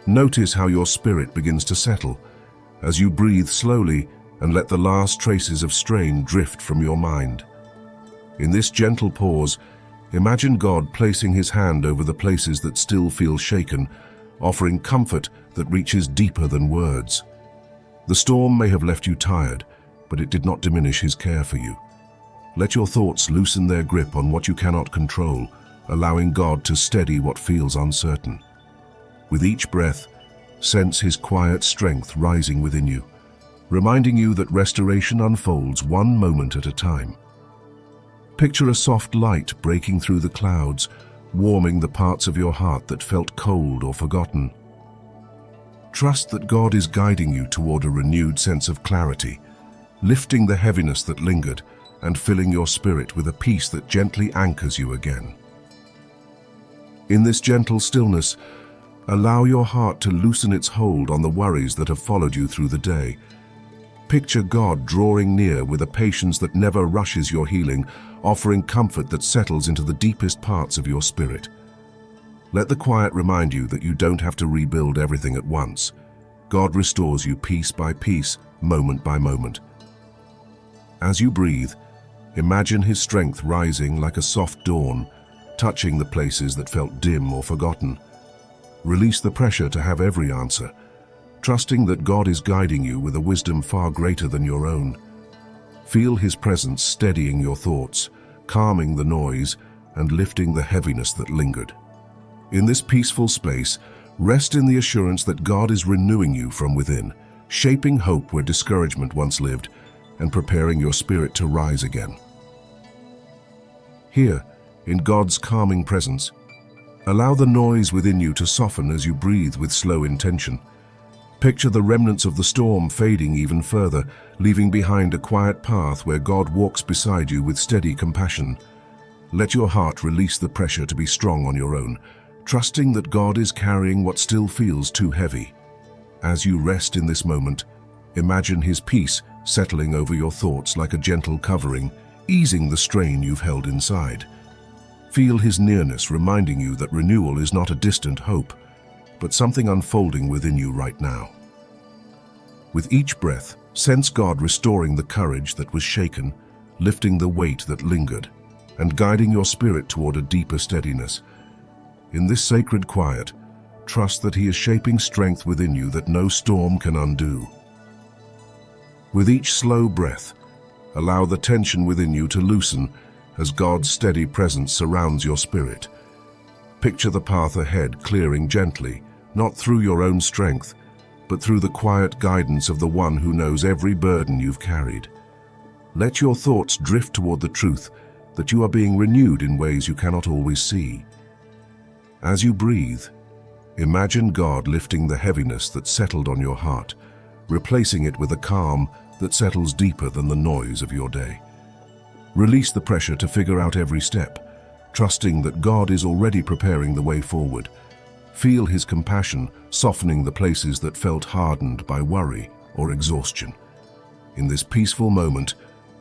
Notice how your spirit begins to settle as you breathe slowly and let the last traces of strain drift from your mind. In this gentle pause, imagine God placing His hand over the places that still feel shaken, offering comfort that reaches deeper than words. The storm may have left you tired, but it did not diminish His care for you. Let your thoughts loosen their grip on what you cannot control, allowing God to steady what feels uncertain. With each breath, sense His quiet strength rising within you, reminding you that restoration unfolds one moment at a time. Picture a soft light breaking through the clouds, warming the parts of your heart that felt cold or forgotten. Trust that God is guiding you toward a renewed sense of clarity, lifting the heaviness that lingered and filling your spirit with a peace that gently anchors you again. In this gentle stillness, allow your heart to loosen its hold on the worries that have followed you through the day. Picture God drawing near with a patience that never rushes your healing, offering comfort that settles into the deepest parts of your spirit. Let the quiet remind you that you don't have to rebuild everything at once. God restores you piece by piece, moment by moment. As you breathe, imagine His strength rising like a soft dawn, touching the places that felt dim or forgotten. Release the pressure to have every answer, trusting that God is guiding you with a wisdom far greater than your own. Feel His presence steadying your thoughts, calming the noise, and lifting the heaviness that lingered. In this peaceful space, rest in the assurance that God is renewing you from within, shaping hope where discouragement once lived, and preparing your spirit to rise again. Here, in God's calming presence, allow the noise within you to soften as you breathe with slow intention. Picture the remnants of the storm fading even further, leaving behind a quiet path where God walks beside you with steady compassion. Let your heart release the pressure to be strong on your own, trusting that God is carrying what still feels too heavy. As you rest in this moment, imagine His peace settling over your thoughts like a gentle covering, easing the strain you've held inside. Feel His nearness reminding you that renewal is not a distant hope, but something unfolding within you right now. With each breath, sense God restoring the courage that was shaken, lifting the weight that lingered, and guiding your spirit toward a deeper steadiness. In this sacred quiet, trust that He is shaping strength within you that no storm can undo. With each slow breath, allow the tension within you to loosen as God's steady presence surrounds your spirit. Picture the path ahead clearing gently, not through your own strength, but through the quiet guidance of the One who knows every burden you've carried. Let your thoughts drift toward the truth that you are being renewed in ways you cannot always see. As you breathe, imagine God lifting the heaviness that settled on your heart, replacing it with a calm that settles deeper than the noise of your day. Release the pressure to figure out every step, trusting that God is already preparing the way forward. Feel His compassion softening the places that felt hardened by worry or exhaustion. In this peaceful moment,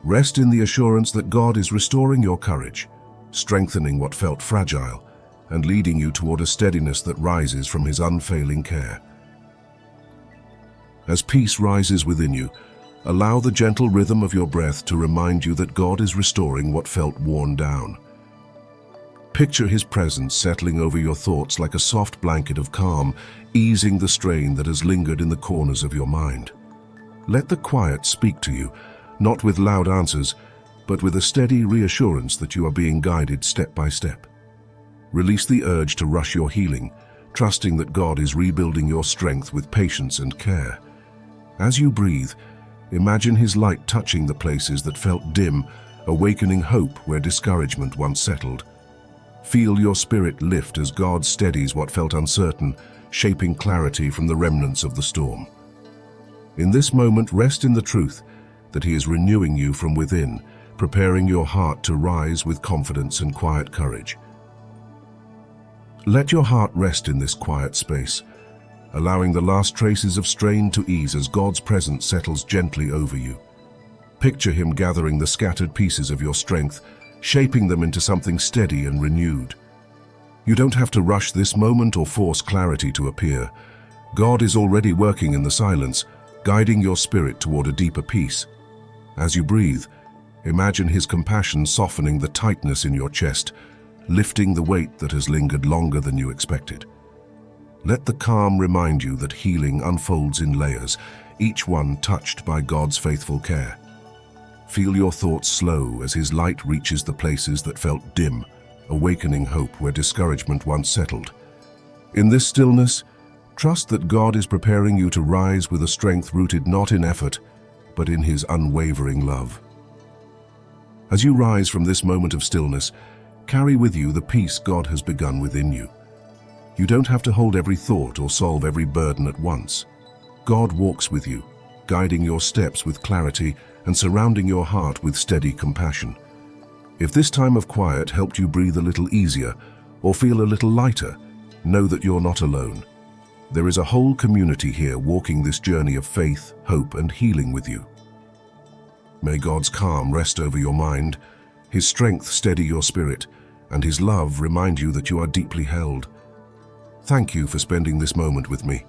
rest in the assurance that God is restoring your courage, strengthening what felt fragile, and leading you toward a steadiness that rises from His unfailing care. As peace rises within you, allow the gentle rhythm of your breath to remind you that God is restoring what felt worn down. Picture His presence settling over your thoughts like a soft blanket of calm, easing the strain that has lingered in the corners of your mind. Let the quiet speak to you, not with loud answers, but with a steady reassurance that you are being guided step by step. Release the urge to rush your healing, trusting that God is rebuilding your strength with patience and care. As you breathe, imagine His light touching the places that felt dim, awakening hope where discouragement once settled. Feel your spirit lift as God steadies what felt uncertain, shaping clarity from the remnants of the storm. In this moment, rest in the truth that He is renewing you from within, preparing your heart to rise with confidence and quiet courage. Let your heart rest in this quiet space, allowing the last traces of strain to ease as God's presence settles gently over you. Picture Him gathering the scattered pieces of your strength, shaping them into something steady and renewed. You don't have to rush this moment or force clarity to appear. God is already working in the silence, guiding your spirit toward a deeper peace. As you breathe, imagine His compassion softening the tightness in your chest, lifting the weight that has lingered longer than you expected. Let the calm remind you that healing unfolds in layers, each one touched by God's faithful care. Feel your thoughts slow as His light reaches the places that felt dim, awakening hope where discouragement once settled. In this stillness, trust that God is preparing you to rise with a strength rooted not in effort, but in His unwavering love. As you rise from this moment of stillness, carry with you the peace God has begun within you. You don't have to hold every thought or solve every burden at once. God walks with you, guiding your steps with clarity and surrounding your heart with steady compassion. If this time of quiet helped you breathe a little easier or feel a little lighter, know that you're not alone. There is a whole community here walking this journey of faith, hope, and healing with you. May God's calm rest over your mind, His strength steady your spirit, and His love remind you that you are deeply held. Thank you for spending this moment with me.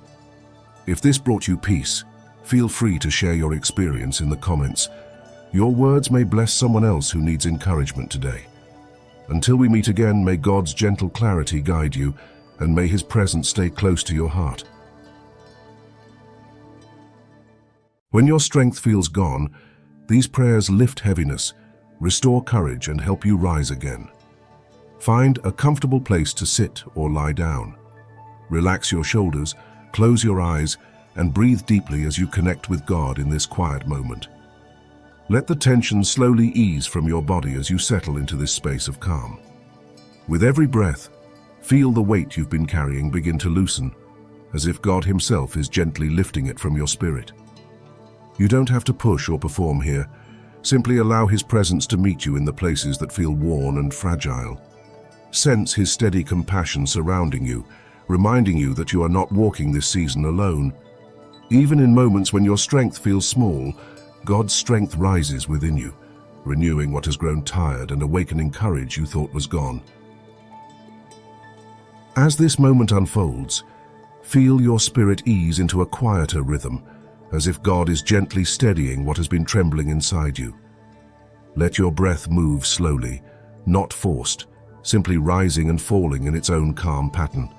If this brought you peace, feel free to share your experience in the comments. Your words may bless someone else who needs encouragement today. Until we meet again, may God's gentle clarity guide you, and may His presence stay close to your heart. When your strength feels gone, these prayers lift heaviness, restore courage, and help you rise again. Find a comfortable place to sit or lie down. Relax your shoulders, close your eyes, and breathe deeply as you connect with God in this quiet moment. Let the tension slowly ease from your body as you settle into this space of calm. With every breath, feel the weight you've been carrying begin to loosen, as if God Himself is gently lifting it from your spirit. You don't have to push or perform here. Simply allow His presence to meet you in the places that feel worn and fragile. Sense His steady compassion surrounding you, reminding you that you are not walking this season alone. Even in moments when your strength feels small, God's strength rises within you, renewing what has grown tired and awakening courage you thought was gone. As this moment unfolds, feel your spirit ease into a quieter rhythm, as if God is gently steadying what has been trembling inside you. Let your breath move slowly, not forced, simply rising and falling in its own calm pattern.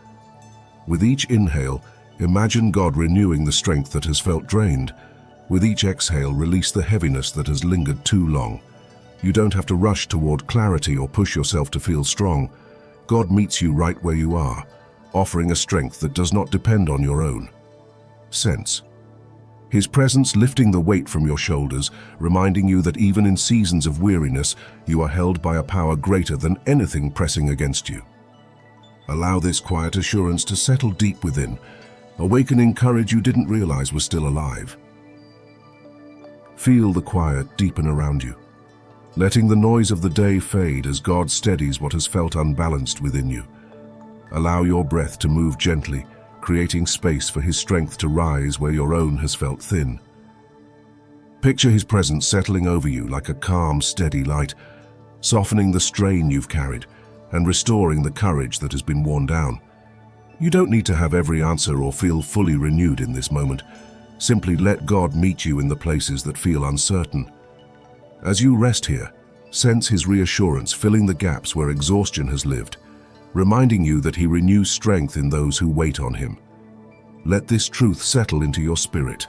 With each inhale, imagine God renewing the strength that has felt drained. With each exhale, release the heaviness that has lingered too long. You don't have to rush toward clarity or push yourself to feel strong. God meets you right where you are, offering a strength that does not depend on your own. Sense His presence lifting the weight from your shoulders, reminding you that even in seasons of weariness, you are held by a power greater than anything pressing against you. Allow this quiet assurance to settle deep within, awakening courage you didn't realize was still alive. Feel the quiet deepen around you, letting the noise of the day fade as God steadies what has felt unbalanced within you. Allow your breath to move gently, creating space for His strength to rise where your own has felt thin. Picture His presence settling over you like a calm, steady light, softening the strain you've carried and restoring the courage that has been worn down. You don't need to have every answer or feel fully renewed in this moment. Simply let God meet you in the places that feel uncertain. As you rest here, sense His reassurance filling the gaps where exhaustion has lived, reminding you that He renews strength in those who wait on Him. Let this truth settle into your spirit,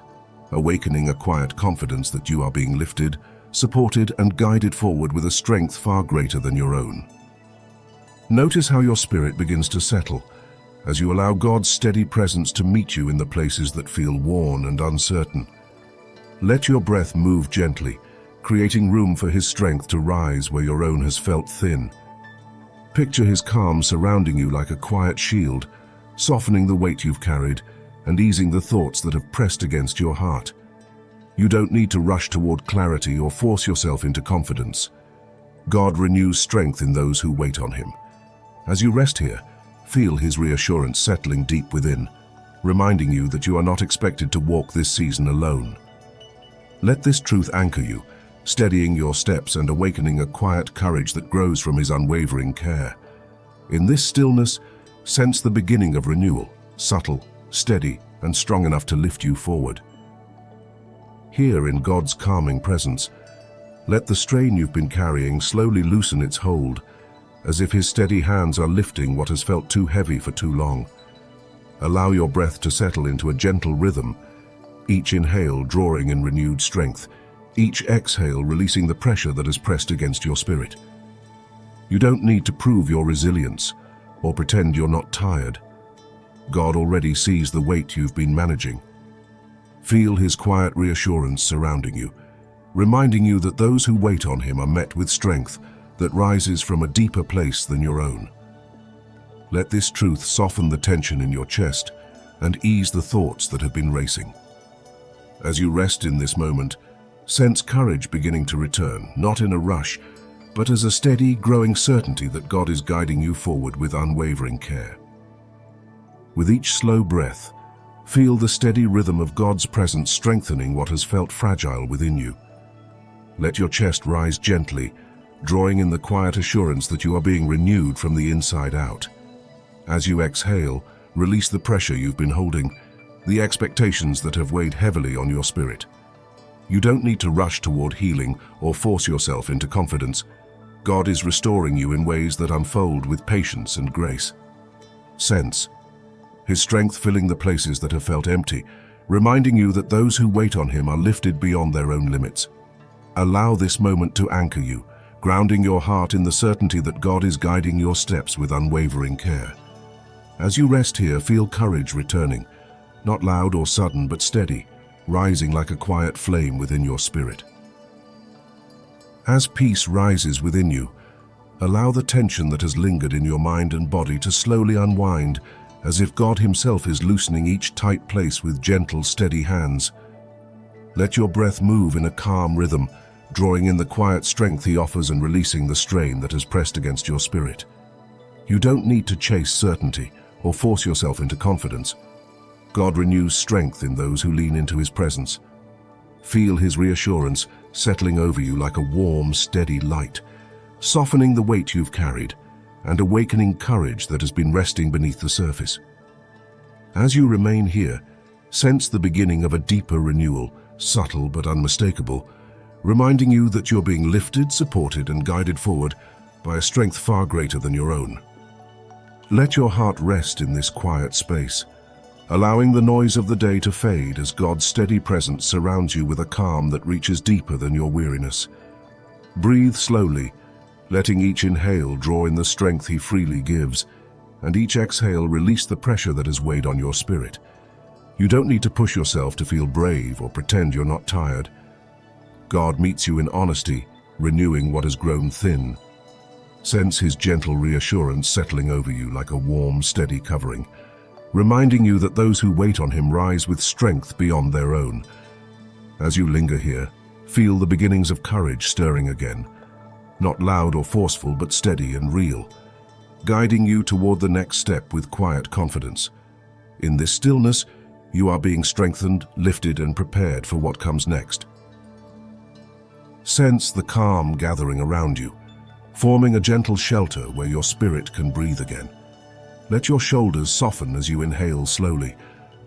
awakening a quiet confidence that you are being lifted, supported, and guided forward with a strength far greater than your own. Notice how your spirit begins to settle as you allow God's steady presence to meet you in the places that feel worn and uncertain. Let your breath move gently, creating room for His strength to rise where your own has felt thin. Picture His calm surrounding you like a quiet shield, softening the weight you've carried and easing the thoughts that have pressed against your heart. You don't need to rush toward clarity or force yourself into confidence. God renews strength in those who wait on Him. As you rest here, feel His reassurance settling deep within, reminding you that you are not expected to walk this season alone. Let this truth anchor you, steadying your steps and awakening a quiet courage that grows from His unwavering care. In this stillness, sense the beginning of renewal, subtle, steady, and strong enough to lift you forward. Here in God's calming presence, let the strain you've been carrying slowly loosen its hold, as if His steady hands are lifting what has felt too heavy for too long. Allow your breath to settle into a gentle rhythm, each inhale drawing in renewed strength, each exhale releasing the pressure that has pressed against your spirit. You don't need to prove your resilience or pretend you're not tired. God already sees the weight you've been managing. Feel His quiet reassurance surrounding you, reminding you that those who wait on Him are met with strength that rises from a deeper place than your own. Let this truth soften the tension in your chest and ease the thoughts that have been racing. As you rest in this moment, sense courage beginning to return, not in a rush, but as a steady, growing certainty that God is guiding you forward with unwavering care. With each slow breath, feel the steady rhythm of God's presence strengthening what has felt fragile within you. Let your chest rise gently, drawing in the quiet assurance that you are being renewed from the inside out. As you exhale, release the pressure you've been holding, the expectations that have weighed heavily on your spirit. You don't need to rush toward healing or force yourself into confidence. God is restoring you in ways that unfold with patience and grace. Sense His strength filling the places that have felt empty, reminding you that those who wait on Him are lifted beyond their own limits. Allow this moment to anchor you, grounding your heart in the certainty that God is guiding your steps with unwavering care. As you rest here, feel courage returning, not loud or sudden but steady, rising like a quiet flame within your spirit. As peace rises within you, allow the tension that has lingered in your mind and body to slowly unwind, as if God Himself is loosening each tight place with gentle, steady hands. Let your breath move in a calm rhythm, drawing in the quiet strength He offers and releasing the strain that has pressed against your spirit. You don't need to chase certainty or force yourself into confidence. God renews strength in those who lean into His presence. Feel His reassurance settling over you like a warm, steady light, softening the weight you've carried and awakening courage that has been resting beneath the surface. As you remain here, sense the beginning of a deeper renewal, subtle but unmistakable, reminding you that you're being lifted, supported, and guided forward by a strength far greater than your own. Let your heart rest in this quiet space, allowing the noise of the day to fade as God's steady presence surrounds you with a calm that reaches deeper than your weariness. Breathe slowly, letting each inhale draw in the strength He freely gives, and each exhale release the pressure that has weighed on your spirit. You don't need to push yourself to feel brave or pretend you're not tired. God meets you in honesty, renewing what has grown thin. Sense His gentle reassurance settling over you like a warm, steady covering, reminding you that those who wait on Him rise with strength beyond their own. As you linger here, feel the beginnings of courage stirring again, not loud or forceful but steady and real, guiding you toward the next step with quiet confidence. In this stillness, you are being strengthened, lifted, and prepared for what comes next. Sense the calm gathering around you, forming a gentle shelter where your spirit can breathe again. Let your shoulders soften as you inhale slowly,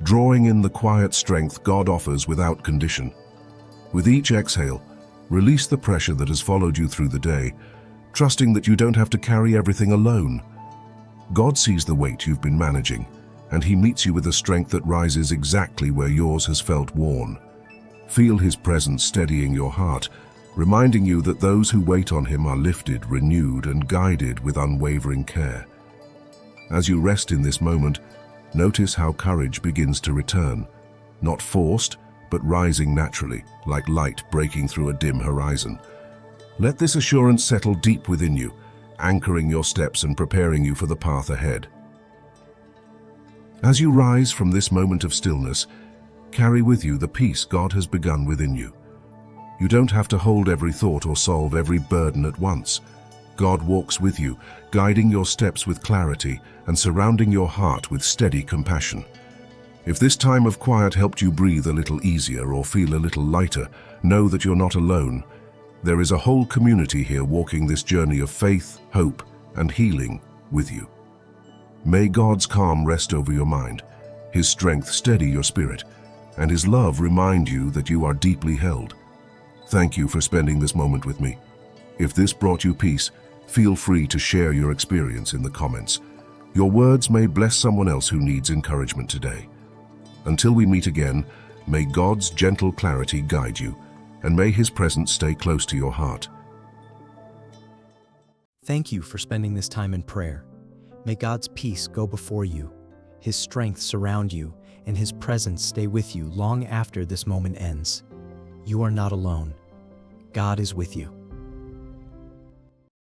drawing in the quiet strength God offers without condition. With each exhale, release the pressure that has followed you through the day, trusting that you don't have to carry everything alone. God sees the weight you've been managing, and He meets you with a strength that rises exactly where yours has felt worn. Feel His presence steadying your heart, reminding you that those who wait on Him are lifted, renewed, and guided with unwavering care. As you rest in this moment, notice how courage begins to return, not forced, but rising naturally, like light breaking through a dim horizon. Let this assurance settle deep within you, anchoring your steps and preparing you for the path ahead. As you rise from this moment of stillness, Carry with you the peace God has begun within you. You don't have to hold every thought or solve every burden at once. God walks with you, guiding your steps with clarity and surrounding your heart with steady compassion. If this time of quiet helped you breathe a little easier or feel a little lighter, know that you're not alone. There is a whole community here walking this journey of faith, hope, and healing with you. May God's calm rest over your mind, His strength steady your spirit, and His love remind you that you are deeply held. Thank you for spending this moment with me. If this brought you peace, feel free to share your experience in the comments. Your words may bless someone else who needs encouragement today. Until we meet again, may God's gentle clarity guide you, and may His presence stay close to your heart. Thank you for spending this time in prayer. May God's peace go before you, His strength surround you, and His presence stay with you long after this moment ends. You are not alone. God is with you.